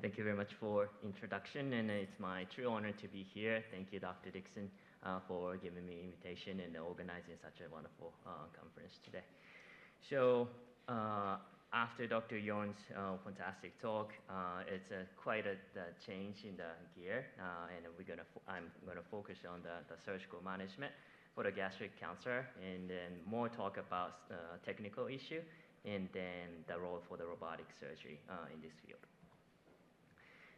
Thank you very much for introduction, and it's my true honor to be here. Thank you, Dr. Dixon, for giving me invitation and organizing such a wonderful conference today. So after Dr. Yorn's fantastic talk, it's quite a change in the gear, and I'm gonna focus on the surgical management for the gastric cancer, and then more talk about technical issue, and then the role for the robotic surgery in this field.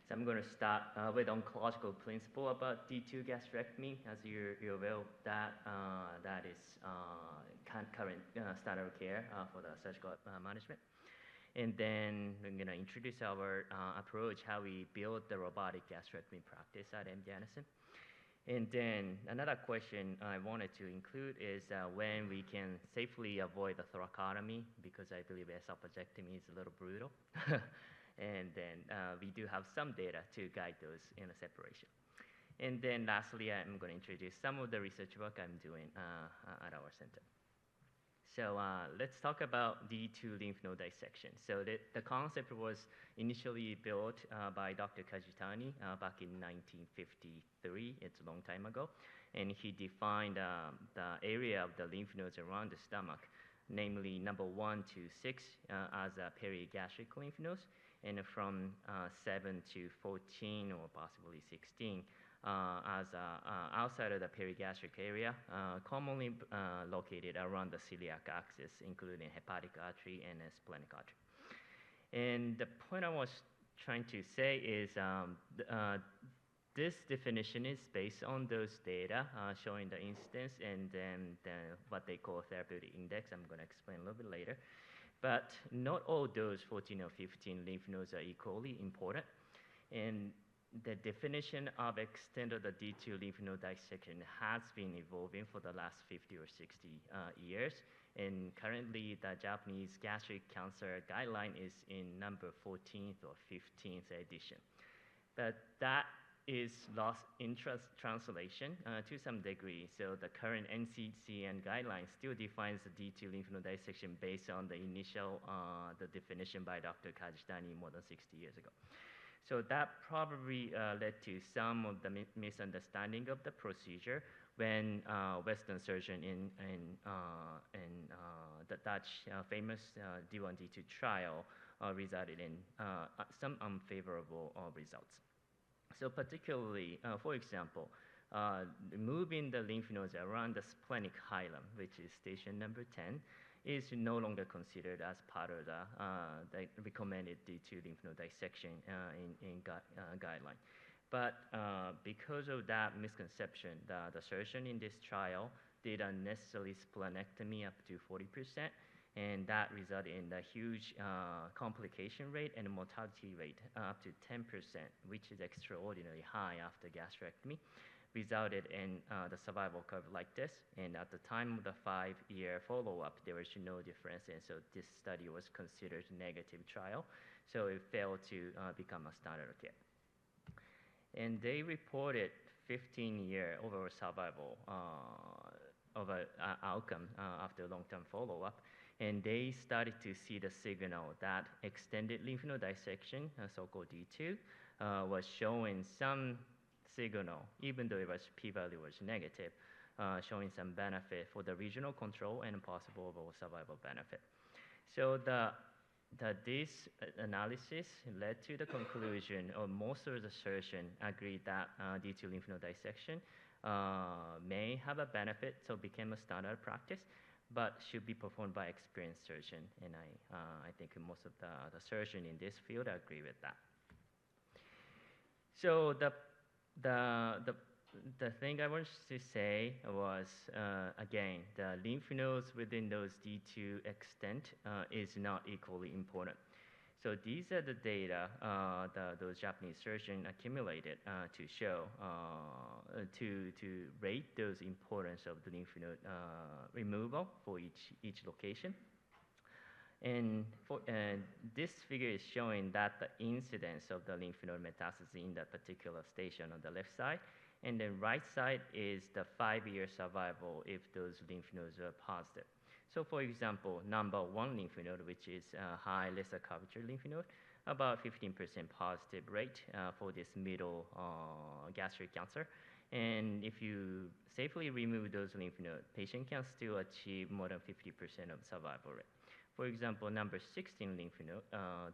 So I'm going to start with oncological principle about D2 gastrectomy. As you're aware, that is current standard of care for the surgical management. And then I'm going to introduce our approach, how we build the robotic gastrectomy practice at MD Anderson. And then another question I wanted to include is when we can safely avoid the thoracotomy, because I believe esophageectomy is a little brutal. And then we do have some data to guide those in a separation. And then lastly, I'm going to introduce some of the research work I'm doing at our center. So let's talk about D2 lymph node dissection. So the concept was initially built by Dr. Kajitani back in 1953. It's a long time ago. And he defined the area of the lymph nodes around the stomach, namely number 1 to 6 as perigastric lymph nodes, and from 7 to 14 or possibly 16 as outside of the perigastric area, commonly located around the celiac axis, including hepatic artery and splenic artery. And the point I was trying to say is this definition is based on those data showing the incidence and then what they call therapeutic index. I'm going to explain a little bit later. But not all those 14 or 15 lymph nodes are equally important. And the definition of extent of the D2 lymph node dissection has been evolving for the last 50 or 60 years. And currently, the Japanese gastric cancer guideline is in number 14th or 15th edition. But that is lost in translation to some degree. So the current NCCN guideline still defines the D2 lymph node dissection based on the initial the definition by Dr. Kajitani more than 60 years ago. So that probably led to some of the misunderstanding of the procedure when Western surgeon in the Dutch famous D1, D2 trial resulted in some unfavorable results. So particularly, for example, moving the lymph nodes around the splenic hilum, which is station number 10, is no longer considered as part of the recommended D2 lymph node dissection in guideline. But because of that misconception, the surgeon in this trial did unnecessary splenectomy up to 40%, and that resulted in the huge complication rate and mortality rate up to 10%, which is extraordinarily high after gastrectomy, resulted in the survival curve like this. And at the time of the 5-year follow-up, there was no difference, and so this study was considered a negative trial, so it failed to become a standard of care. And they reported 15-year overall survival outcome after long-term follow-up. And they started to see the signal that extended lymph node dissection, so-called D2, was showing some signal, even though p-value was negative, showing some benefit for the regional control and possible overall survival benefit. So this analysis led to the conclusion, or most of the surgeons agreed that D2 lymph node dissection may have a benefit, so became a standard practice, but should be performed by experienced surgeon, and I think most of the surgeons in this field agree with that. So the thing I wanted to say was, again, the lymph nodes within those D2 extent is not equally important. So these are the data those Japanese surgeons accumulated to show, to rate those importance of the lymph node removal for each location. And this figure is showing that the incidence of the lymph node metastasis in that particular station on the left side, and the right side is the 5-year survival if those lymph nodes are positive. So for example, number 1 lymph node, which is high lesser curvature lymph node, about 15% positive rate for this middle gastric cancer. And if you safely remove those lymph nodes, patient can still achieve more than 50% of survival rate. For example, number 16 lymph node,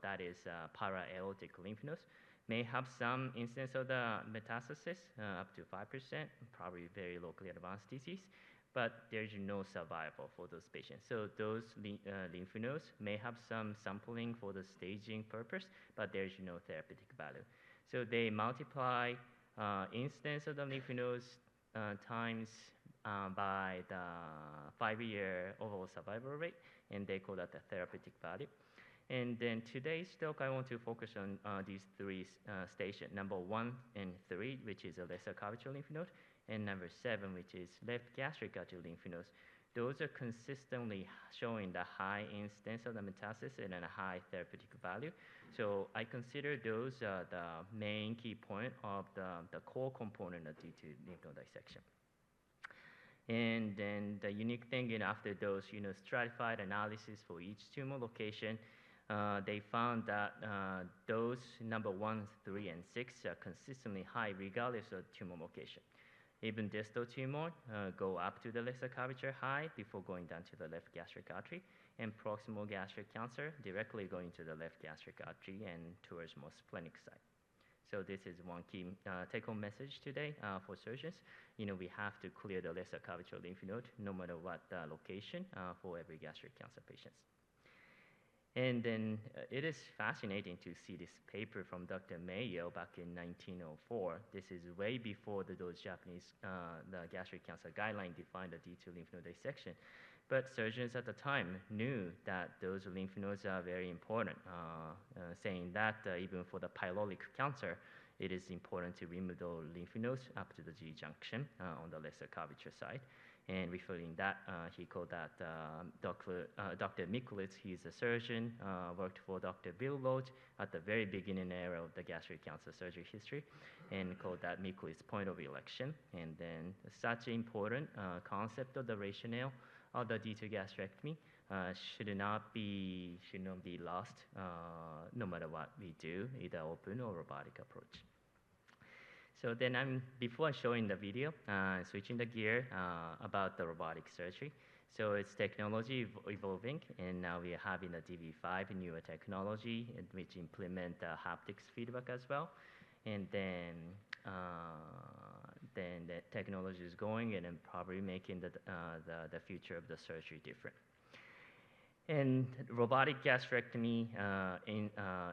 that is para-aortic lymph nodes, may have some instance of the metastasis, up to 5%, probably very locally advanced disease, but there's no survival for those patients. So those lymph nodes may have some sampling for the staging purpose, but there's no therapeutic value. So they multiply instance of the lymph nodes times by the 5-year overall survival rate, and they call that the therapeutic value. And then today's talk, I want to focus on these three stations, number 1 and 3, which is a lesser curvature lymph node, and number 7, which is left gastric artery lymph nodes. Those are consistently showing the high instance of the metastasis and a high therapeutic value. So I consider those the main key point of the core component of D2 lymph node dissection. And then the unique thing, after those, stratified analysis for each tumor location, they found that those number 1, 3, and 6 are consistently high regardless of tumor location. Even distal tumor go up to the lesser curvature high before going down to the left gastric artery, and proximal gastric cancer directly going to the left gastric artery and towards more splenic side. So this is one key take-home message today for surgeons. We have to clear the lesser curvature lymph node no matter what location for every gastric cancer patients. And then it is fascinating to see this paper from Dr. Mayo back in 1904. This is way before those Japanese the gastric cancer guideline defined the D2 lymph node dissection. But surgeons at the time knew that those lymph nodes are very important, saying that even for the pyloric cancer, it is important to remove those lymph nodes up to the G junction on the lesser curvature side. And referring that, he called that Dr. Mikulitz. He's a surgeon, worked for Dr. Bill Loach at the very beginning era of the gastric cancer surgery history, and called that Mikulitz point of election. And then such important concept of the rationale of the D2 gastrectomy should not be lost no matter what we do, either open or robotic approach. So then before showing the video, switching the gear about the robotic surgery. So it's technology evolving, and now we are having a DV5 newer technology, which implement haptics feedback as well. And then the technology is going and then probably making the future of the surgery different. And robotic gastrectomy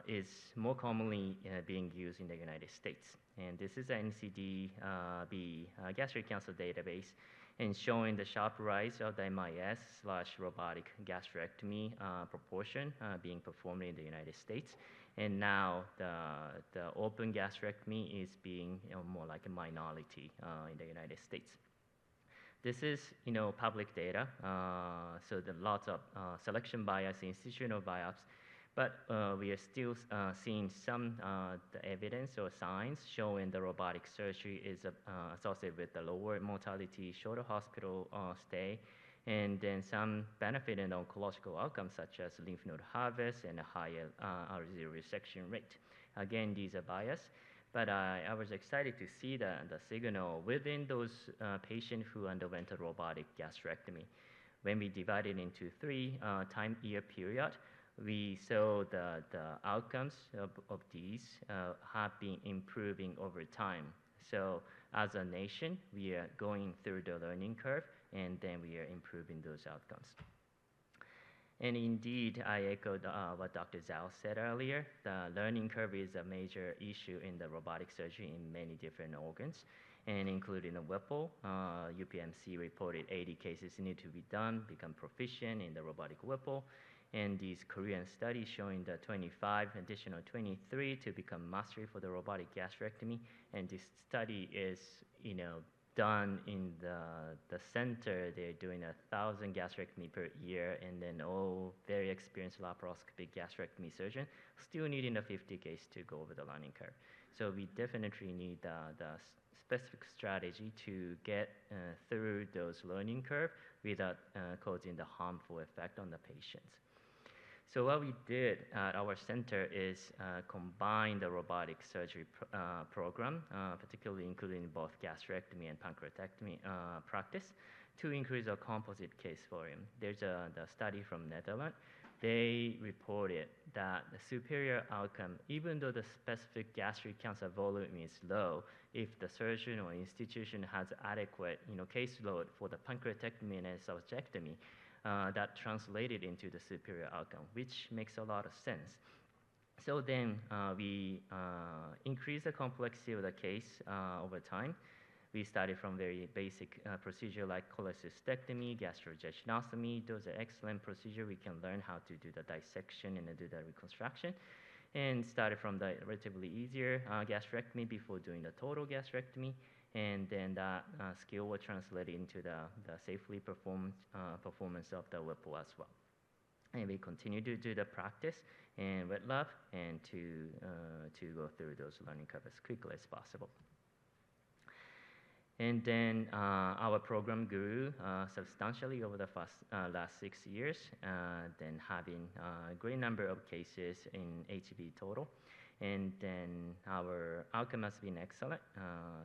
is more commonly being used in the United States. And this is an NCD-B gastric cancer database, and showing the sharp rise of the MIS/robotic gastrectomy proportion being performed in the United States. And now the open gastrectomy is being more like a minority in the United States. This is, public data, so there are lots of selection bias, institutional bias, but we are still seeing some the evidence or signs showing the robotic surgery is associated with the lower mortality, shorter hospital stay, and then some benefit in oncological outcomes such as lymph node harvest and a higher R0 resection rate. Again, these are biased. But I was excited to see the signal within those patients who underwent a robotic gastrectomy. When we divided into 3 time-year period, we saw the outcomes of these have been improving over time. So as a nation, we are going through the learning curve, and then we are improving those outcomes. And indeed, I echoed what Dr. Zhao said earlier. The learning curve is a major issue in the robotic surgery in many different organs, and including the Whipple. UPMC reported 80 cases need to be done, become proficient in the robotic Whipple. And these Korean studies showing the 25, additional 23 to become mastery for the robotic gastrectomy. And this study is, done in the center. They're doing 1,000 gastrectomy per year, and then all very experienced laparoscopic gastrectomy surgeon still needing a 50 case to go over the learning curve. So we definitely need the specific strategy to get through those learning curve without causing the harmful effect on the patients. So what we did at our center is combine the robotic surgery program, particularly including both gastrectomy and pancreatectomy practice, to increase our composite case volume. There's the study from Netherlands. They reported that the superior outcome, even though the specific gastric cancer volume is low, if the surgeon or institution has adequate caseload for the pancreatectomy and esophagectomy, that translated into the superior outcome, which makes a lot of sense. So then we increase the complexity of the case over time. We started from very basic procedure like cholecystectomy, gastrojejunectomy. Those are excellent procedures. We can learn how to do the dissection and do the reconstruction. And started from the relatively easier gastrectomy before doing the total gastrectomy. And then that skill will translate into the safely performance of the Whipple as well. And we continue to do the practice and wet lab and to go through those learning curves as quickly as possible. And then our program grew substantially over the last 6 years, then having a great number of cases in HB total. And then our outcome has been excellent.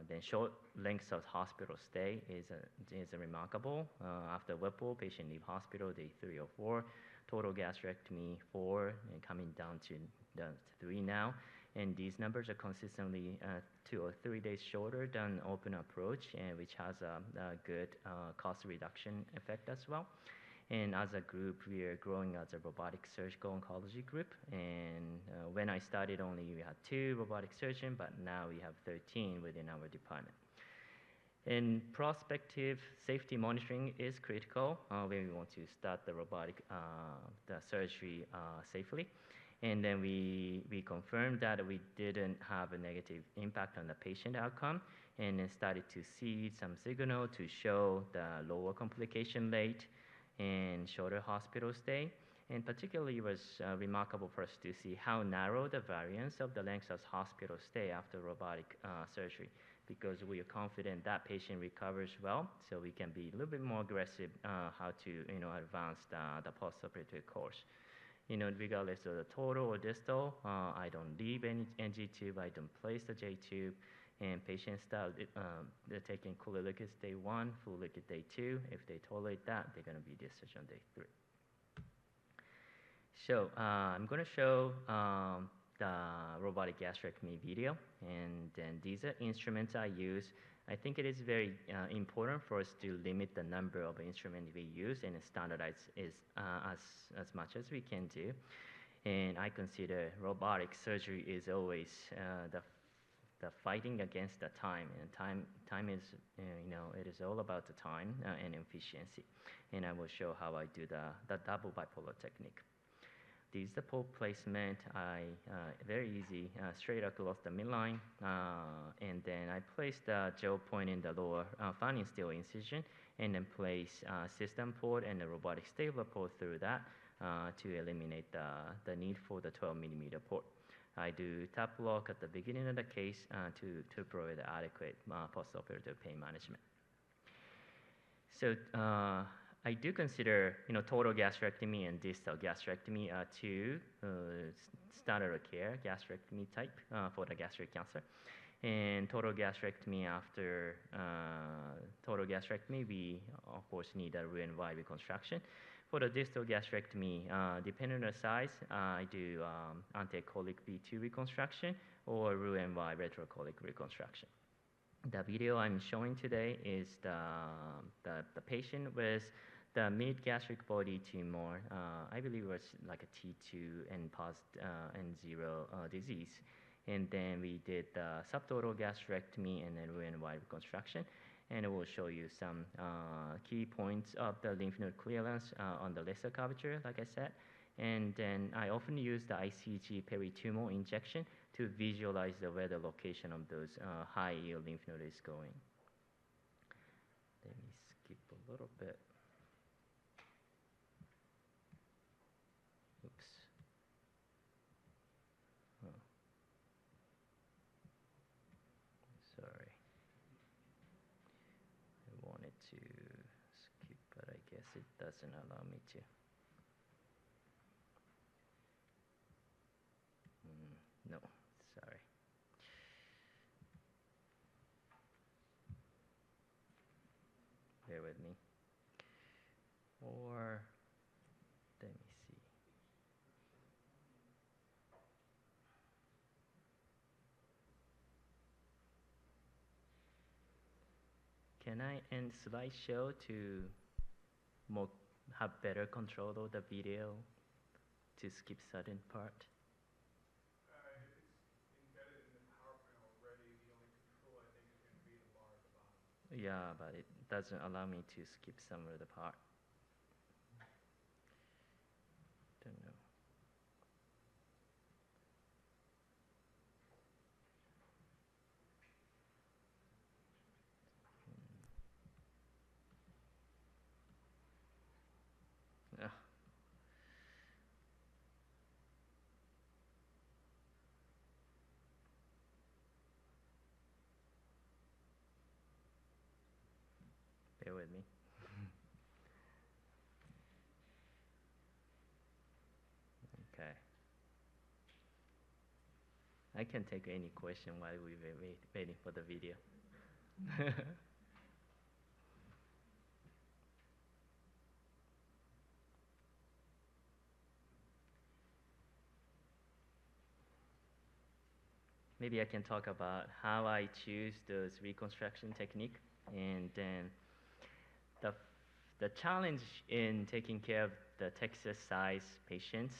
Then short lengths of hospital stay is remarkable. After Whipple, patient leave hospital day 3 or 4, total gastrectomy 4, and coming down to the 3 now. And these numbers are consistently 2 or 3 days shorter than open approach, and which has a good cost reduction effect as well. And as a group, we are growing as a robotic surgical oncology group. And when I started, only we had 2 robotic surgeons, but now we have 13 within our department. And prospective safety monitoring is critical when we want to start the robotic the surgery safely. And then we confirmed that we didn't have a negative impact on the patient outcome, and then started to see some signal to show the lower complication rate and shorter hospital stay. And particularly it was remarkable for us to see how narrow the variance of the length of hospital stay after robotic surgery, because we are confident that patient recovers well, so we can be a little bit more aggressive how to advance the post-operative course. Regardless of the total or distal, I don't leave any NG tube, I don't place the J tube, and patients start they're taking cooliliquid day 1, full liquid day 2. If they tolerate that, they're going to be discharged on day 3. So I'm going to show the robotic gastrectomy video, and then these are instruments I use. I think it is very important for us to limit the number of instruments we use and standardize as much as we can do. And I consider robotic surgery is always the fighting against the time. And time is, it is all about the time and efficiency. And I will show how I do the double bipolar technique. This is the pole placement. Very easy, straight across the midline, and then I place the gel point in the lower fanning steel incision, and then place system port and the robotic stapler port through that to eliminate the need for the 12mm port. I do tap lock at the beginning of the case to provide adequate post-operative pain management. So I do consider, total gastrectomy and distal gastrectomy are 2 standard of care gastrectomy type for the gastric cancer. And total gastrectomy, after total gastrectomy, we of course need a Roux-en-Y reconstruction. For the distal gastrectomy, depending on the size, I do anticolic B2 reconstruction or Roux-en-Y retrocolic reconstruction. The video I'm showing today is the patient with the mid-gastric body tumor. I believe it was like a T2 and N0 disease. And then we did the subtotal gastrectomy and then Roux-en-Y reconstruction. And it will show you some key points of the lymph node clearance on the lesser curvature, like I said. And then I often use the ICG peritumoral injection to visualize where the location of those high yield lymph node is going. Let me skip a little bit. Oops. Oh. Sorry. I wanted to skip, but I guess it doesn't allow me to. can I end slideshow to more have better control of the video to skip certain part? Yeah, but it doesn't allow me to skip some of the part. Don't know. Ah. Bear with me. Okay. I can take any question while we waiting for the video. Maybe I can talk about how I choose those reconstruction technique, and then the the challenge in taking care of the Texas size patients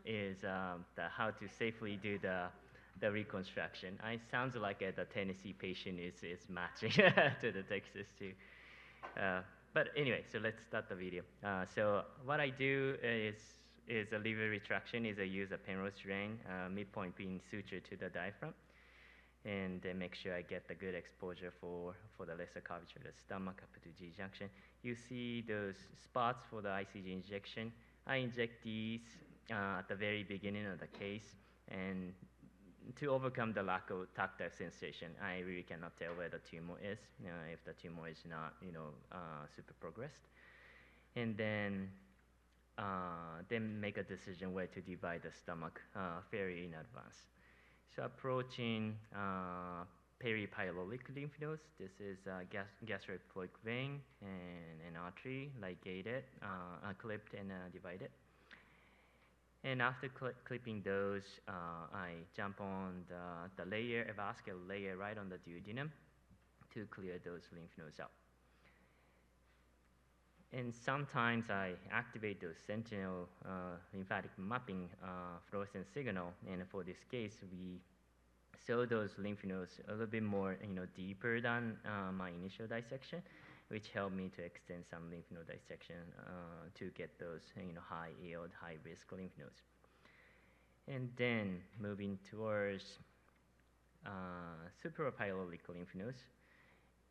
is how to safely do the reconstruction. I sounds like the Tennessee patient is matching to the Texas too. But anyway, so let's start the video. So what I do is a liver retraction. Is I use a Penrose drain, midpoint being suture to the diaphragm, and then make sure I get the good exposure for the lesser curvature of the stomach up to G junction. You see those spots for the ICG injection. I inject these at the very beginning of the case, and to overcome the lack of tactile sensation, I really cannot tell where the tumor is, if the tumor is not, super progressed. And then make a decision where to divide the stomach fairly in advance. So approaching peripyloric lymph nodes, this is gastric vein and artery ligated, clipped and divided. And after clipping those, I jump on the layer, a vascular layer right on the duodenum to clear those lymph nodes out. And sometimes I activate those sentinel lymphatic mapping fluorescent signal. And for this case, we saw those lymph nodes a little bit more, deeper than my initial dissection, which helped me to extend some lymph node dissection to get those, high yield, high risk lymph nodes. And then moving towards suprapyloric lymph nodes,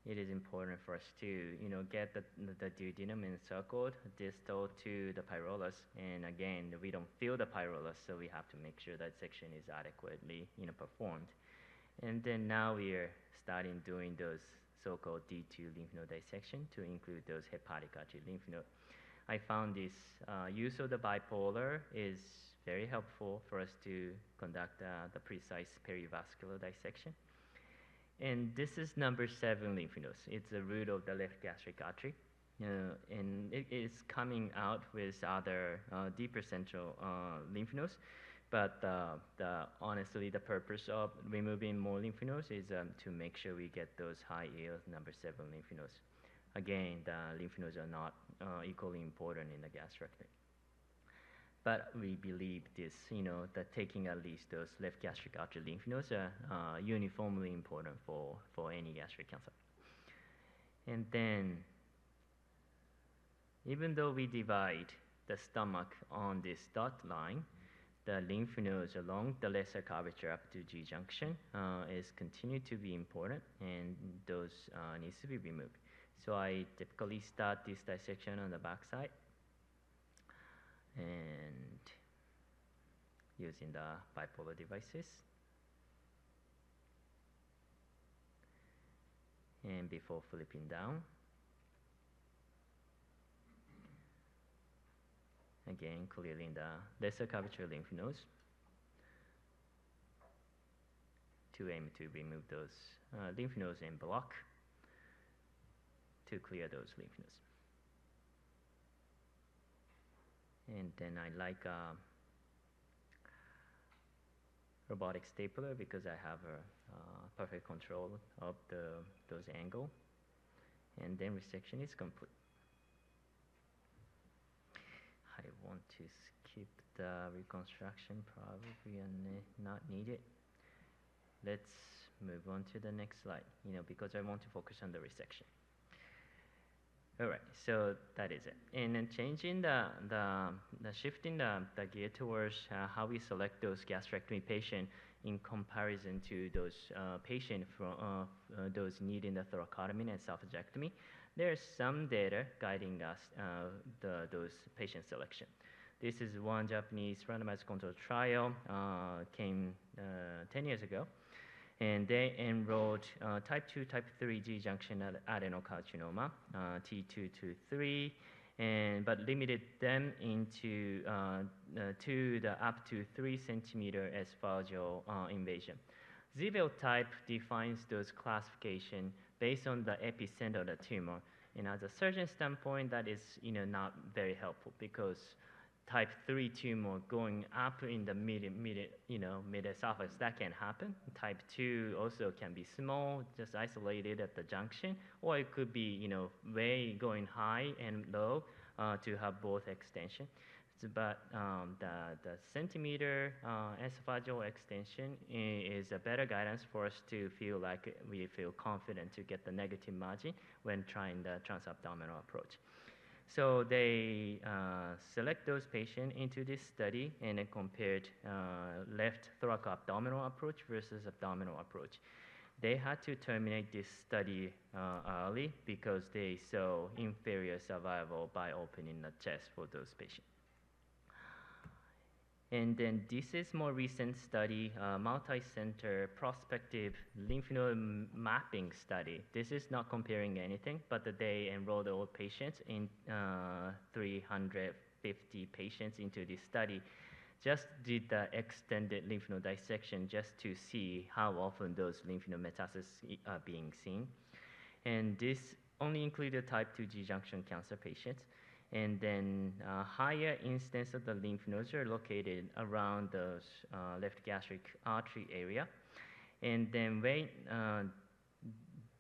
it is important for us to, get the duodenum encircled distal to the pylorus. And again, we don't feel the pylorus, so we have to make sure that section is adequately, performed. And then now we are starting doing those so-called D2 lymph node dissection to include those hepatic artery lymph node. I found this use of the bipolar is very helpful for us to conduct the precise perivascular dissection. And this is number 7 lymph nodes. It's the root of the left gastric artery. And it is coming out with other deeper central lymph nodes. But honestly, the purpose of removing more lymph nodes is to make sure we get those high yield number 7 lymph nodes. Again, the lymph nodes are not equally important in the gastrectomy. But we believe this, that taking at least those left gastric artery lymph nodes are uniformly important for any gastric cancer. And then, even though we divide the stomach on this dot line, the lymph nodes along the lesser curvature up to G junction is continue to be important, and those needs to be removed. So I typically start this dissection on the back side, and using the bipolar devices. And before flipping down, again clearing the lesser curvature lymph nodes to aim to remove those lymph nodes and block to clear those lymph nodes. And then I like robotic stapler because I have a perfect control of those angle. and then resection is complete. I want to skip the reconstruction, probably not needed. Let's move on to the next slide, because I want to focus on the resection. All right, so that is it. And then changing shifting the gear towards how we select those gastrectomy patients in comparison to those patients from those needing the thoracotomy and esophagectomy. There's some data guiding us those patient selection. This is one Japanese randomized controlled trial, came 10 years ago. And they enrolled type 2, type 3 G-junction adenocarcinoma, T2 to 3, but limited them into to the up to 3 centimeter esophageal invasion. Zebel type defines those classification based on the epicenter of the tumor. And as a surgeon standpoint, that is not very helpful because type 3 tumor going up in the mid-esophagus, that can happen. Type 2 also can be small, just isolated at the junction, or it could be, way going high and low to have both extension. But the centimeter esophageal extension is a better guidance for us to feel like we feel confident to get the negative margin when trying the transabdominal approach. So they select those patients into this study and then compared left thoracoabdominal approach versus abdominal approach. They had to terminate this study early because they saw inferior survival by opening the chest for those patients. And then this is more recent study, multi-center prospective lymph node mapping study. This is not comparing anything, but they enrolled all patients in 350 patients into this study. Just did the extended lymph node dissection just to see how often those lymph node metastases are being seen. And this only included type 2 G-junction cancer patients. And then higher instance of the lymph nodes are located around the left gastric artery area. And then when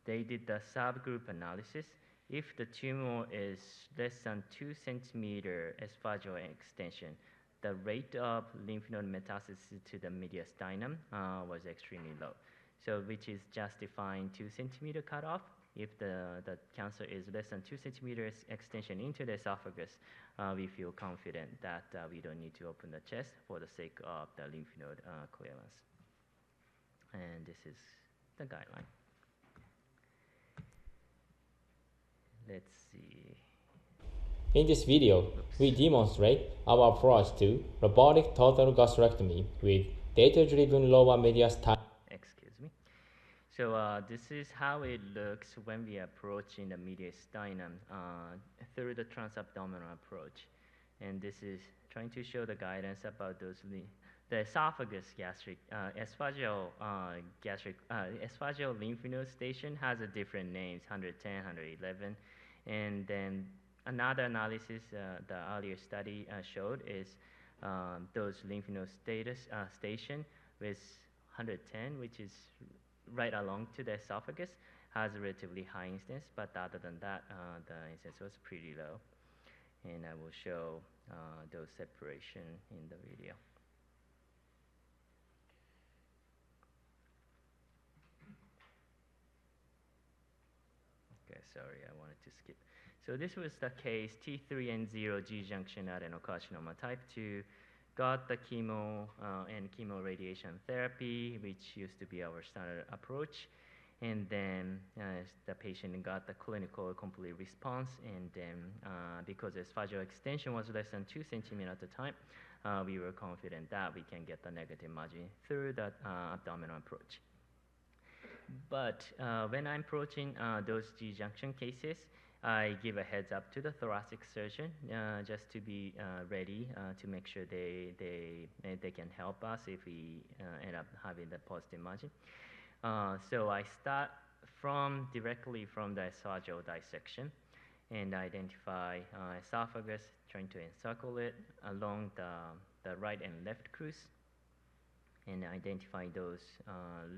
they did the subgroup analysis, if the tumor is less than 2 centimeter esophageal extension, the rate of lymph node metastasis to the mediastinum was extremely low. So which is justifying 2 centimeter cutoff. If the cancer is less than 2 centimeters extension into the esophagus, we feel confident that we don't need to open the chest for the sake of the lymph node clearance. And this is the guideline. Let's see. In this video, we demonstrate our approach to robotic total gastrectomy with data-driven lower mediastinum. So this is how it looks when we approach in the mediastinum through the transabdominal approach. And this is trying to show the guidance about those the esophagus gastric, esophageal lymph node station has a different names, 110, 111. And then another analysis the earlier study showed is those lymph node station with 110, which is right along to the esophagus, has a relatively high instance, but other than that, the instance was pretty low. And I will show those separation in the video. Okay, sorry, I wanted to skip. So this was the case, T3 and 0 G-junction adenocarcinoma type 2, got the chemo and chemoradiation therapy, which used to be our standard approach. And then the patient got the clinical complete response. And then because esophageal extension was less than 2 centimeters at the time, we were confident that we can get the negative margin through the abdominal approach. But when I'm approaching those G-junction cases, I give a heads up to the thoracic surgeon just to be ready to make sure they can help us if we end up having the positive margin. So I start directly from the esophageal dissection and identify esophagus, trying to encircle it along the right and left crus, and identify those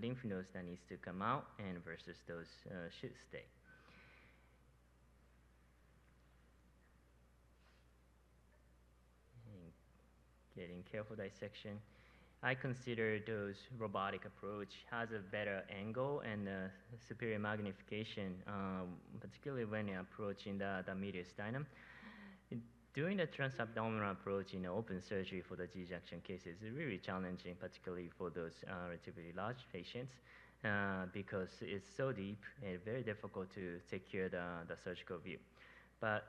lymph nodes that needs to come out and versus those should stay. getting careful dissection. I consider those robotic approach has a better angle and superior magnification, particularly when you're approaching the mediastinum. Doing the transabdominal approach in open surgery for the G-junction cases is really challenging, particularly for those relatively large patients, because it's so deep and very difficult to secure the surgical view. But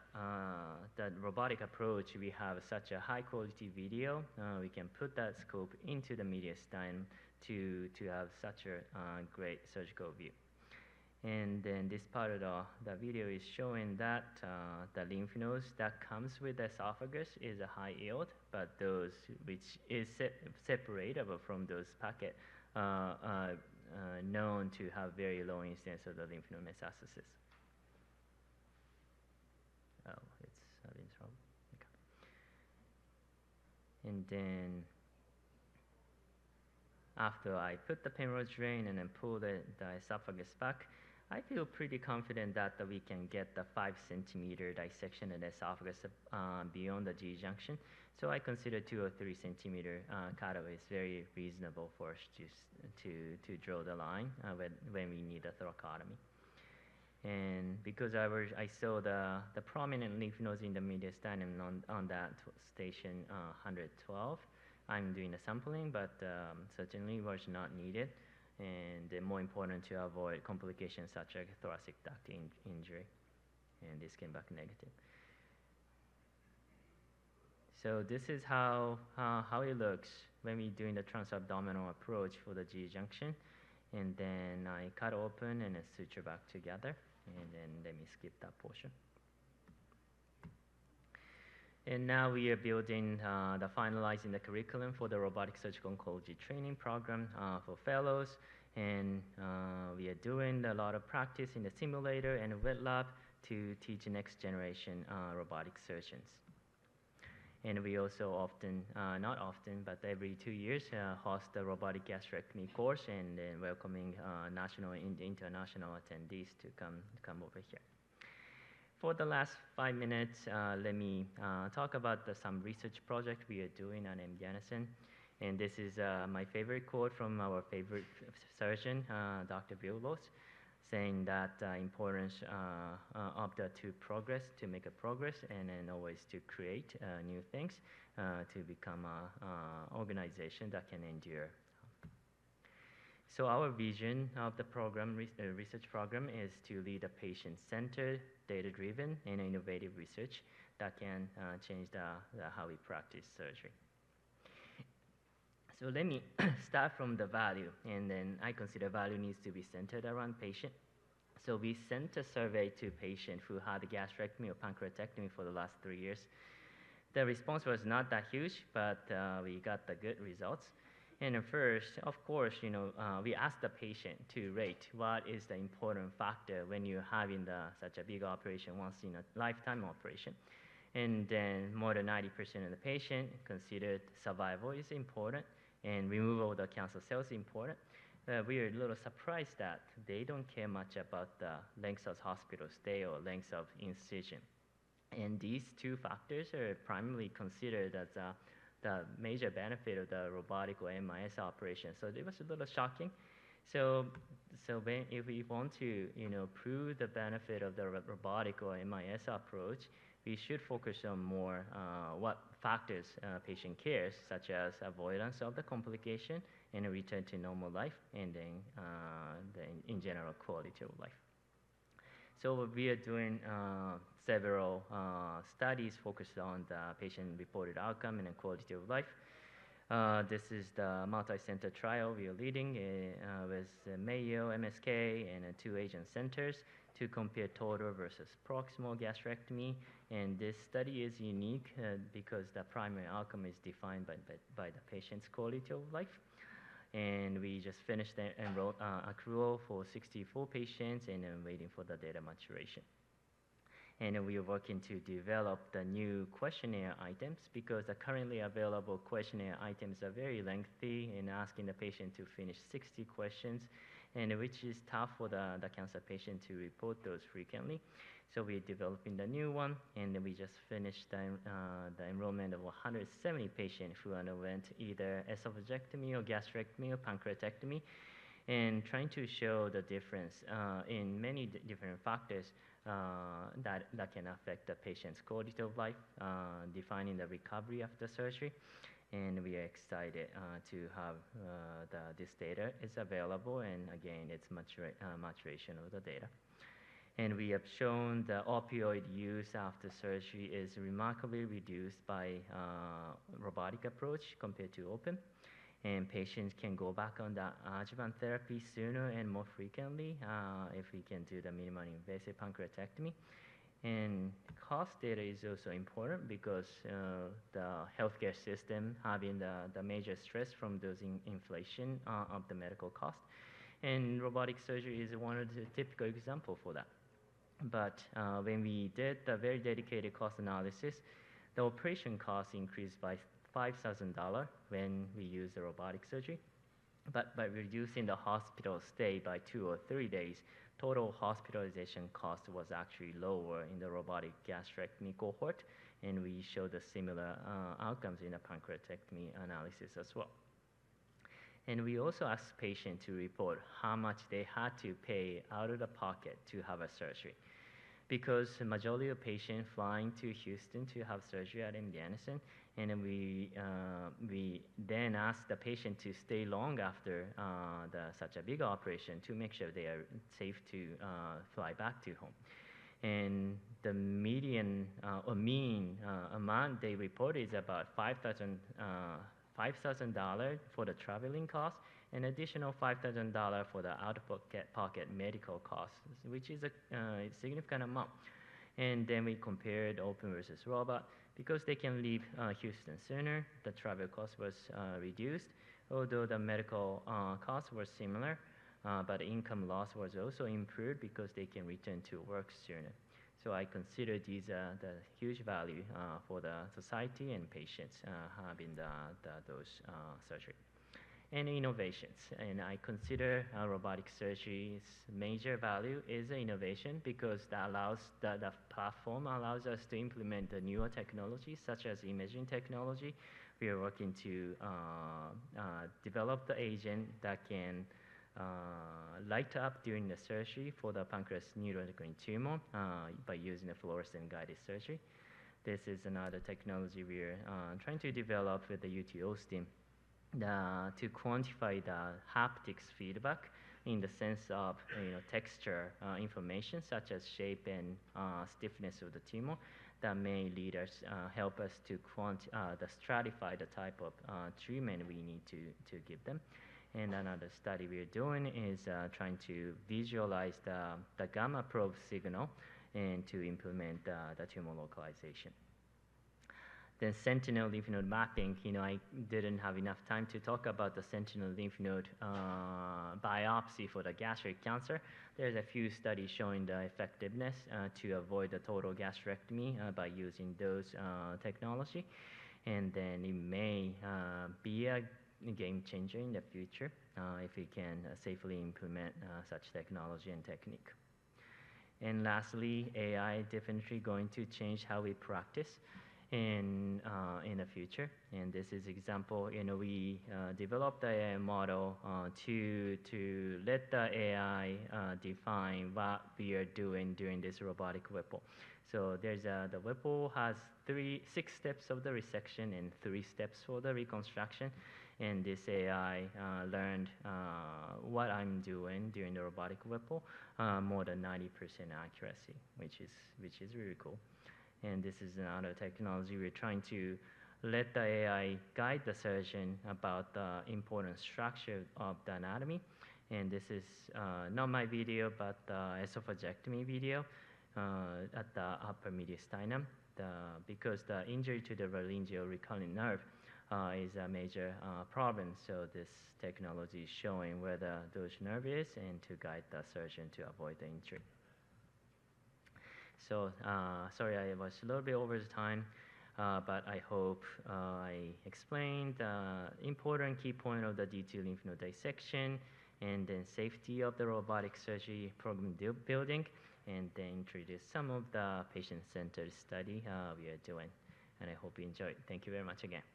the robotic approach, we have such a high quality video, we can put that scope into the mediastinum to have such a great surgical view. And then this part of the video is showing that the lymph nodes that comes with the esophagus is a high yield, but those which is separatable from those packets known to have very low incidence of the lymph node metastasis. Oh, it's having trouble. Okay. And then after I put the payload drain and then pull the esophagus back, I feel pretty confident that we can get the 5 centimeter dissection in the esophagus beyond the G-junction. So I consider 2 or 3 centimeter cutoff is very reasonable for us to draw the line when we need a thoracotomy. And because I saw the prominent lymph nodes in the mediastinum on that station 112, I'm doing the sampling, but certainly was not needed. And more important to avoid complications such as thoracic duct injury. And this came back negative. So this is how it looks when we're doing the transabdominal approach for the G-junction. And then I cut open and suture back together. And then let me skip that portion. And now we are building, finalizing the curriculum for the robotic surgical oncology training program for fellows. And we are doing a lot of practice in the simulator and wet lab to teach next generation robotic surgeons. And we also often, not often, but every 2 years, host the robotic gastrectomy course and then welcoming national and international attendees to come over here. For the last 5 minutes, let me talk about some research project we are doing on MD Anderson. And this is my favorite quote from our favorite surgeon, Dr. Villos, saying that importance of the to make a progress and then always to create new things to become an organization that can endure. So our vision of the program, research program, is to lead a patient-centered, data-driven, and innovative research that can change how we practice surgery. So let me start from the value, and then I consider value needs to be centered around patient. So we sent a survey to patients who had a gastrectomy or pancreatectomy for the last 3 years. The response was not that huge, but we got the good results. And first, of course, we asked the patient to rate what is the important factor when you're having such a big operation, once in a lifetime operation. And then more than 90% of the patient considered survival is important and removal of the cancer cells is important. We are a little surprised that they don't care much about the length of hospital stay or length of incision. And these 2 factors are primarily considered as the major benefit of the robotic or MIS operation. So it was a little shocking. So if we want to prove the benefit of the robotic or MIS approach, we should focus on more what factors patient cares, such as avoidance of the complication and a return to normal life, and then in general quality of life. So we are doing several studies focused on the patient-reported outcome and quality of life. This is the multi-center trial we are leading with Mayo, MSK, and 2 Asian centers to compare total versus proximal gastrectomy. And this study is unique because the primary outcome is defined by the patient's quality of life. And we just finished the accrual for 64 patients and I'm waiting for the data maturation. And we are working to develop the new questionnaire items because the currently available questionnaire items are very lengthy and asking the patient to finish 60 questions, and which is tough for the cancer patient to report those frequently. So we're developing the new one, and then we just finished the enrollment of 170 patients who underwent either esophagectomy or gastrectomy or pancreatectomy, and trying to show the difference in many different factors that can affect the patient's quality of life, defining the recovery after surgery. And we are excited to have this data is available, and again, it's maturation of the data. And we have shown the opioid use after surgery is remarkably reduced by robotic approach compared to open. And patients can go back on the adjuvant therapy sooner and more frequently if we can do the minimally invasive pancreatectomy. And cost data is also important because the healthcare system having the major stress from those inflation of the medical cost. And robotic surgery is one of the typical example for that. But when we did the very dedicated cost analysis, the operation cost increased by $5,000 when we use the robotic surgery. But by reducing the hospital stay by 2 or 3 days, total hospitalization cost was actually lower in the robotic gastrectomy cohort, and we showed the similar outcomes in the pancreatectomy analysis as well. And we also asked patients to report how much they had to pay out of the pocket to have a surgery. Because the majority of patients flying to Houston to have surgery at MD Anderson, and then we then ask the patient to stay long after such a big operation to make sure they are safe to fly back to home. And the median or mean amount they report is about $5,000 for the traveling cost, and additional $5,000 for the out-of-pocket medical costs, which is a significant amount. And then we compared open versus robot. Because they can leave Houston sooner, the travel cost was reduced, although the medical costs were similar, but income loss was also improved because they can return to work sooner. So I consider these the huge value for the society and patients having those surgery. And innovations, and I consider robotic surgery's major value is innovation because that allows the platform allows us to implement the newer technologies such as imaging technology. We are working to develop the agent that can light up during the surgery for the pancreas neuroendocrine tumor by using the fluorescent guided surgery. This is another technology we are trying to develop with the UT Austin to quantify the haptics feedback in the sense of texture information such as shape and stiffness of the tumor that may lead us help us to stratify the type of treatment we need to give them. And another study we're doing is trying to visualize the gamma probe signal and to implement the tumor localization. Then sentinel lymph node mapping, I didn't have enough time to talk about the sentinel lymph node biopsy for the gastric cancer. There's a few studies showing the effectiveness to avoid the total gastrectomy by using those technology. And then it may be a game changer in the future if we can safely implement such technology and technique. And lastly, AI definitely going to change how we practice in the future. And this is example, we developed the AI model to let the AI define what we are doing during this robotic Whipple. So there's the Whipple has 6 steps of the resection and 3 steps for the reconstruction. And this AI learned what I'm doing during the robotic Whipple, more than 90% accuracy, which is really cool. And this is another technology we're trying to let the AI guide the surgeon about the important structure of the anatomy. And this is not my video, but the esophagectomy video at the upper mediastinum. Because the injury to the laryngeal recurrent nerve is a major problem. So this technology is showing where those nerve is and to guide the surgeon to avoid the injury. So sorry, I was a little bit over the time, but I hope I explained the important key point of the D2 lymph node dissection and then safety of the robotic surgery program building and then introduce some of the patient-centered study we are doing. And I hope you enjoyed. Thank you very much again.